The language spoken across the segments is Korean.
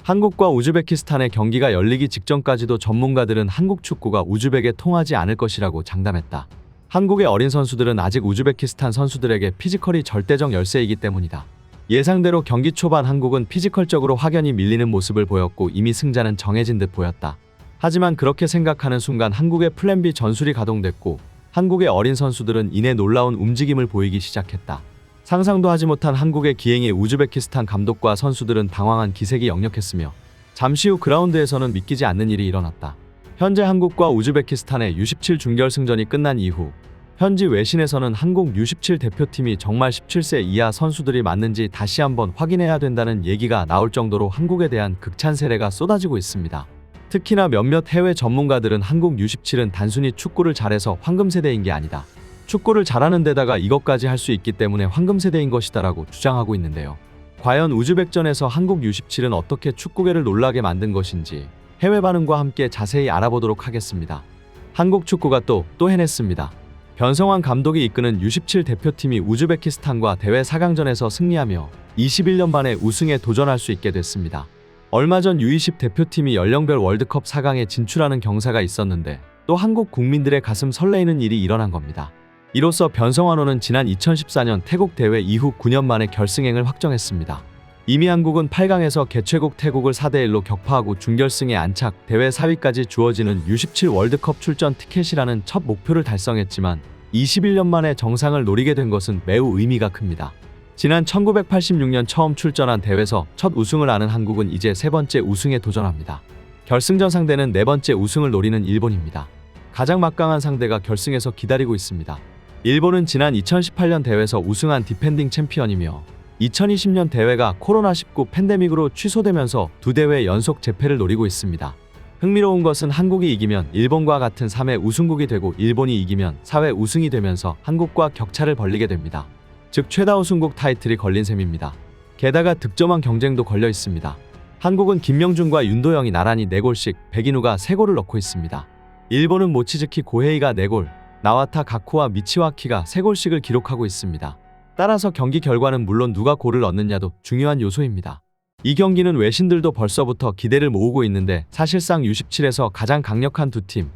한국과 우즈베키스탄의 경기가 열리기 직전까지도 전문가들은 한국 축구가 우즈벡에 통하지 않을 것이라고 장담했다. 한국의 어린 선수들은 아직 우즈베키스탄 선수들에게 피지컬이 절대적 열세이기 때문이다. 예상대로 경기 초반 한국은 피지컬적으로 확연히 밀리는 모습을 보였고 이미 승자는 정해진 듯 보였다. 하지만 그렇게 생각하는 순간 한국의 플랜 B 전술이 가동됐고 한국의 어린 선수들은 이내 놀라운 움직임을 보이기 시작했다. 상상도 하지 못한 한국의 기행에 우즈베키스탄 감독과 선수들은 당황한 기색이 역력했으며 잠시 후 그라운드에서는 믿기지 않는 일이 일어났다. 현재 한국과 우즈베키스탄의 U17 준결승전이 끝난 이후 현지 외신에서는 한국 U17 대표팀이 정말 17세 이하 선수들이 맞는지 다시 한번 확인해야 된다는 얘기가 나올 정도로 한국에 대한 극찬 세례가 쏟아지고 있습니다. 특히나 몇몇 해외 전문가들은 한국 U17은 단순히 축구를 잘해서 황금세대인 게 아니다. 축구를 잘하는 데다가 이것까지 할 수 있기 때문에 황금세대인 것이다라고 주장하고 있는데요. 과연 우즈벡전에서 한국 U17은 어떻게 축구계를 놀라게 만든 것인지 해외 반응과 함께 자세히 알아보도록 하겠습니다. 한국 축구가 또 해냈습니다. 변성환 감독이 이끄는 U17 대표팀이 우즈베키스탄과 대회 4강전에서 승리하며 21년 만에 우승에 도전할 수 있게 됐습니다. 얼마 전 U20 대표팀이 연령별 월드컵 4강에 진출하는 경사가 있었는데 또 한국 국민들의 가슴 설레이는 일이 일어난 겁니다. 이로써 변성환호는 지난 2014년 태국 대회 이후 9년 만에 결승행을 확정했습니다. 이미 한국은 8강에서 개최국 태국을 4대1로 격파하고 준결승에 안착, 대회 4위까지 주어지는 U17 월드컵 출전 티켓이라는 첫 목표를 달성했지만 21년 만에 정상을 노리게 된 것은 매우 의미가 큽니다. 지난 1986년 처음 출전한 대회에서 첫 우승을 하는 한국은 이제 세 번째 우승에 도전합니다. 결승전 상대는 네 번째 우승을 노리는 일본입니다. 가장 막강한 상대가 결승에서 기다리고 있습니다. 일본은 지난 2018년 대회에서 우승한 디펜딩 챔피언이며 2020년 대회가 코로나19 팬데믹으로 취소되면서 두 대회 연속 재패를 노리고 있습니다. 흥미로운 것은 한국이 이기면 일본과 같은 3회 우승국이 되고 일본이 이기면 4회 우승이 되면서 한국과 격차를 벌리게 됩니다. 즉 최다 우승국 타이틀이 걸린 셈입니다. 게다가 득점왕 경쟁도 걸려 있습니다. 한국은 김명준과 윤도영이 나란히 4골씩, 백인우가 3골을 넣고 있습니다. 일본은 모치즈키 고헤이가 4골, 나와타 가쿠와 미치와키가 3골씩을 기록하고 있습니다. 따라서 경기 결과는 물론 누가 골을 넣느냐도 중요한 요소입니다. 이 경기는 외신들도 벌써부터 기대를 모으고 있는데 사실상 U17에서 가장 강력한 두 팀,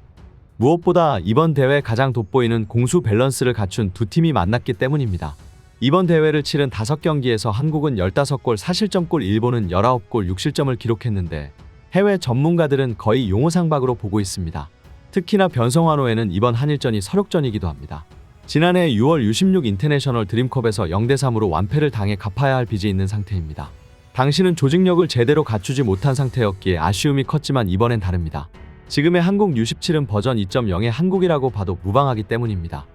무엇보다 이번 대회 가장 돋보이는 공수 밸런스를 갖춘 두 팀이 만났기 때문입니다. 이번 대회를 치른 5경기에서 한국은 15골 4실점골, 일본은 19골 6실점을 기록했는데 해외 전문가들은 거의 용호상박으로 보고 있습니다. 특히나 변성환호에는 이번 한일전이 설욕전이기도 합니다. 지난해 6월 U16 인터내셔널 드림컵에서 0대3으로 완패를 당해 갚아야 할 빚이 있는 상태입니다. 당시는 조직력을 제대로 갖추지 못한 상태였기에 아쉬움이 컸지만 이번엔 다릅니다. 지금의 한국 U17은 버전 2.0의 한국이라고 봐도 무방하기 때문입니다.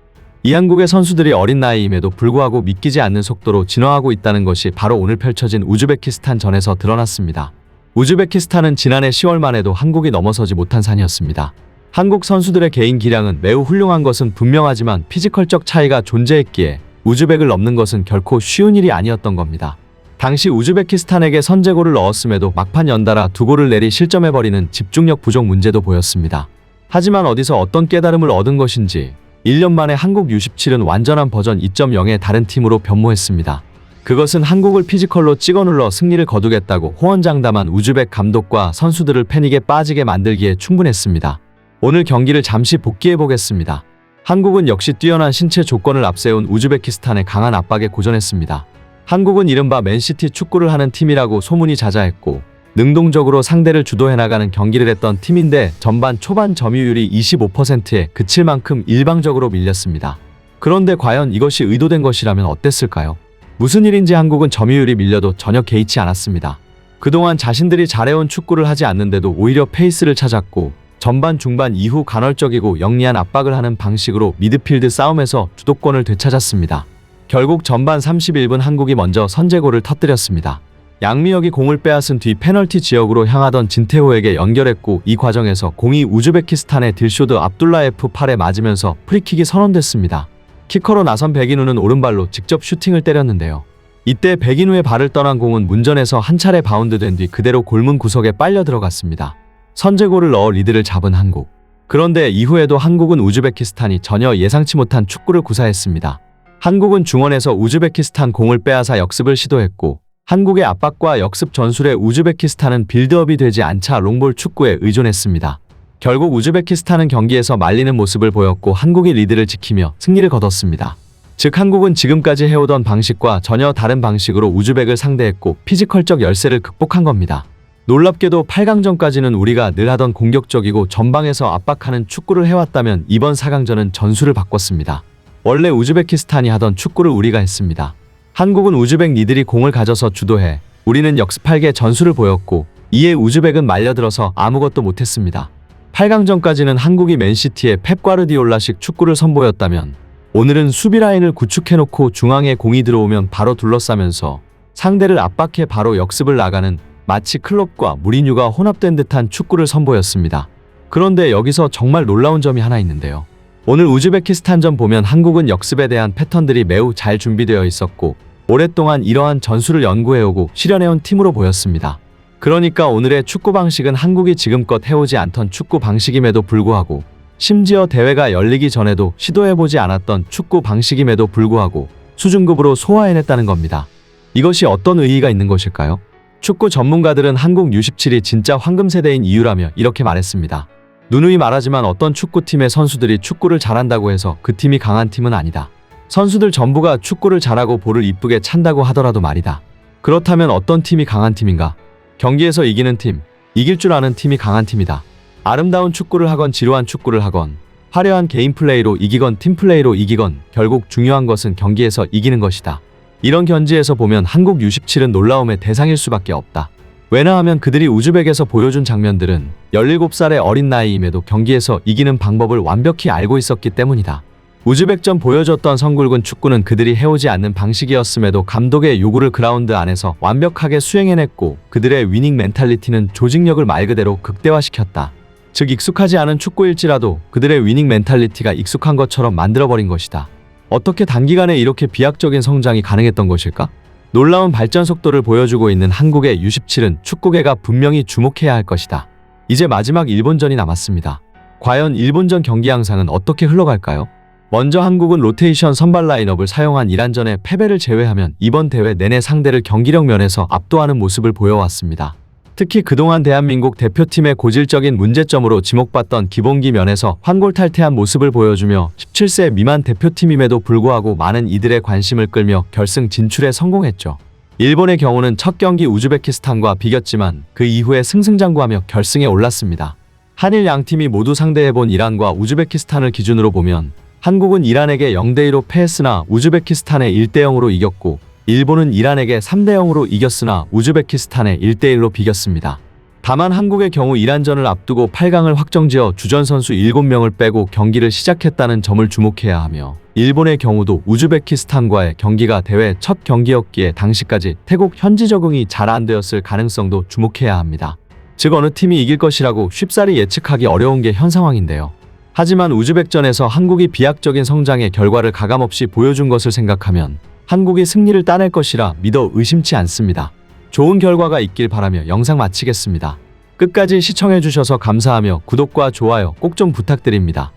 이 한국의 선수들이 어린 나이임에도 불구하고 믿기지 않는 속도로 진화하고 있다는 것이 바로 오늘 펼쳐진 우즈베키스탄 전에서 드러났습니다. 우즈베키스탄은 지난해 10월만 해도 한국이 넘어서지 못한 산이었습니다. 한국 선수들의 개인 기량은 매우 훌륭한 것은 분명하지만 피지컬적 차이가 존재했기에 우즈벡을 넘는 것은 결코 쉬운 일이 아니었던 겁니다. 당시 우즈베키스탄에게 선제골을 넣었음에도 막판 연달아 2골을 내리 실점해버리는 집중력 부족 문제도 보였습니다. 하지만 어디서 어떤 깨달음을 얻은 것인지 1년 만에 한국 U17은 완전한 버전 2.0의 다른 팀으로 변모했습니다. 그것은 한국을 피지컬로 찍어눌러 승리를 거두겠다고 호언장담한 우즈벡 감독과 선수들을 패닉에 빠지게 만들기에 충분했습니다. 오늘 경기를 잠시 복귀해보겠습니다. 한국은 역시 뛰어난 신체 조건을 앞세운 우즈베키스탄의 강한 압박에 고전했습니다. 한국은 이른바 맨시티 축구를 하는 팀이라고 소문이 자자했고 능동적으로 상대를 주도해나가는 경기를 했던 팀인데 전반 초반 점유율이 25%에 그칠 만큼 일방적으로 밀렸습니다. 그런데 과연 이것이 의도된 것이라면 어땠을까요? 무슨 일인지 한국은 점유율이 밀려도 전혀 개의치 않았습니다. 그동안 자신들이 잘해온 축구를 하지 않는데도 오히려 페이스를 찾았고 전반 중반 이후 간헐적이고 영리한 압박을 하는 방식으로 미드필드 싸움에서 주도권을 되찾았습니다. 결국 전반 31분 한국이 먼저 선제골을 터뜨렸습니다. 양미혁이 공을 빼앗은 뒤 페널티 지역으로 향하던 진태호에게 연결했고 이 과정에서 공이 우즈베키스탄의 딜쇼드 압둘라예프 팔에 맞으면서 프리킥이 선언됐습니다. 키커로 나선 백인우는 오른발로 직접 슈팅을 때렸는데요. 이때 백인우의 발을 떠난 공은 문전에서 한 차례 바운드된 뒤 그대로 골문 구석에 빨려 들어갔습니다. 선제골을 넣어 리드를 잡은 한국. 그런데 이후에도 한국은 우즈베키스탄이 전혀 예상치 못한 축구를 구사했습니다. 한국은 중원에서 우즈베키스탄 공을 빼앗아 역습을 시도했고 한국의 압박과 역습 전술에 우즈베키스탄은 빌드업이 되지 않자 롱볼 축구에 의존했습니다. 결국 우즈베키스탄은 경기에서 말리는 모습을 보였고 한국이 리드를 지키며 승리를 거뒀습니다. 즉 한국은 지금까지 해오던 방식과 전혀 다른 방식으로 우즈벡을 상대했고 피지컬적 열세를 극복한 겁니다. 놀랍게도 8강전까지는 우리가 늘 하던 공격적이고 전방에서 압박하는 축구를 해왔다면 이번 4강전은 전술을 바꿨습니다. 원래 우즈베키스탄이 하던 축구를 우리가 했습니다. 한국은 우즈벡 니들이 공을 가져서 주도해 우리는 역습할게 전술을 보였고 이에 우즈벡은 말려들어서 아무것도 못했습니다. 8강전까지는 한국이 맨시티의 펩 과르디올라식 축구를 선보였다면 오늘은 수비 라인을 구축해놓고 중앙에 공이 들어오면 바로 둘러싸면서 상대를 압박해 바로 역습을 나가는 마치 클롭과 무리뉴가 혼합된 듯한 축구를 선보였습니다. 그런데 여기서 정말 놀라운 점이 하나 있는데요. 오늘 우즈베키스탄전 보면 한국은 역습에 대한 패턴들이 매우 잘 준비되어 있었고 오랫동안 이러한 전술을 연구해오고 실현해온 팀으로 보였습니다. 그러니까 오늘의 축구 방식은 한국이 지금껏 해오지 않던 축구 방식임에도 불구하고 심지어 대회가 열리기 전에도 시도해보지 않았던 축구 방식임에도 불구하고 수준급으로 소화해냈다는 겁니다. 이것이 어떤 의의가 있는 것일까요? 축구 전문가들은 한국 U17이 진짜 황금세대인 이유라며 이렇게 말했습니다. 누누이 말하지만 어떤 축구팀의 선수들이 축구를 잘한다고 해서 그 팀이 강한 팀은 아니다. 선수들 전부가 축구를 잘하고 볼을 이쁘게 찬다고 하더라도 말이다. 그렇다면 어떤 팀이 강한 팀인가? 경기에서 이기는 팀, 이길 줄 아는 팀이 강한 팀이다. 아름다운 축구를 하건 지루한 축구를 하건 화려한 개인 플레이로 이기건 팀 플레이로 이기건 결국 중요한 것은 경기에서 이기는 것이다. 이런 견지에서 보면 한국 U17은 놀라움의 대상일 수밖에 없다. 왜냐하면 그들이 우즈벡에서 보여준 장면들은 17살의 어린 나이임에도 경기에서 이기는 방법을 완벽히 알고 있었기 때문이다. 우즈벡전 보여줬던 성굵은 축구는 그들이 해오지 않는 방식이었음에도 감독의 요구를 그라운드 안에서 완벽하게 수행해냈고 그들의 위닝 멘탈리티는 조직력을 말 그대로 극대화시켰다. 즉 익숙하지 않은 축구일지라도 그들의 위닝 멘탈리티가 익숙한 것처럼 만들어버린 것이다. 어떻게 단기간에 이렇게 비약적인 성장이 가능했던 것일까? 놀라운 발전 속도를 보여주고 있는 한국의 U17은 축구계가 분명히 주목해야 할 것이다. 이제 마지막 일본전이 남았습니다. 과연 일본전 경기 양상은 어떻게 흘러갈까요? 먼저 한국은 로테이션 선발 라인업을 사용한 이란전의 패배를 제외하면 이번 대회 내내 상대를 경기력 면에서 압도하는 모습을 보여왔습니다. 특히 그동안 대한민국 대표팀의 고질적인 문제점으로 지목받던 기본기 면에서 환골탈태한 모습을 보여주며 17세 미만 대표팀임에도 불구하고 많은 이들의 관심을 끌며 결승 진출에 성공했죠. 일본의 경우는 첫 경기 우즈베키스탄과 비겼지만 그 이후에 승승장구하며 결승에 올랐습니다. 한일 양팀이 모두 상대해본 이란과 우즈베키스탄을 기준으로 보면 한국은 이란에게 0대2로 패했으나 우즈베키스탄에 1대0으로 이겼고 일본은 이란에게 3대0으로 이겼으나 우즈베키스탄에 1대1로 비겼습니다. 다만 한국의 경우 이란전을 앞두고 8강을 확정지어 주전 선수 7명을 빼고 경기를 시작했다는 점을 주목해야 하며 일본의 경우도 우즈베키스탄과의 경기가 대회 첫 경기였기에 당시까지 태국 현지 적응이 잘 안 되었을 가능성도 주목해야 합니다. 즉 어느 팀이 이길 것이라고 쉽사리 예측하기 어려운 게 현 상황인데요. 하지만 우즈벡전에서 한국이 비약적인 성장의 결과를 가감없이 보여준 것을 생각하면 한국이 승리를 따낼 것이라 믿어 의심치 않습니다. 좋은 결과가 있길 바라며 영상 마치겠습니다. 끝까지 시청해주셔서 감사하며 구독과 좋아요 꼭 좀 부탁드립니다.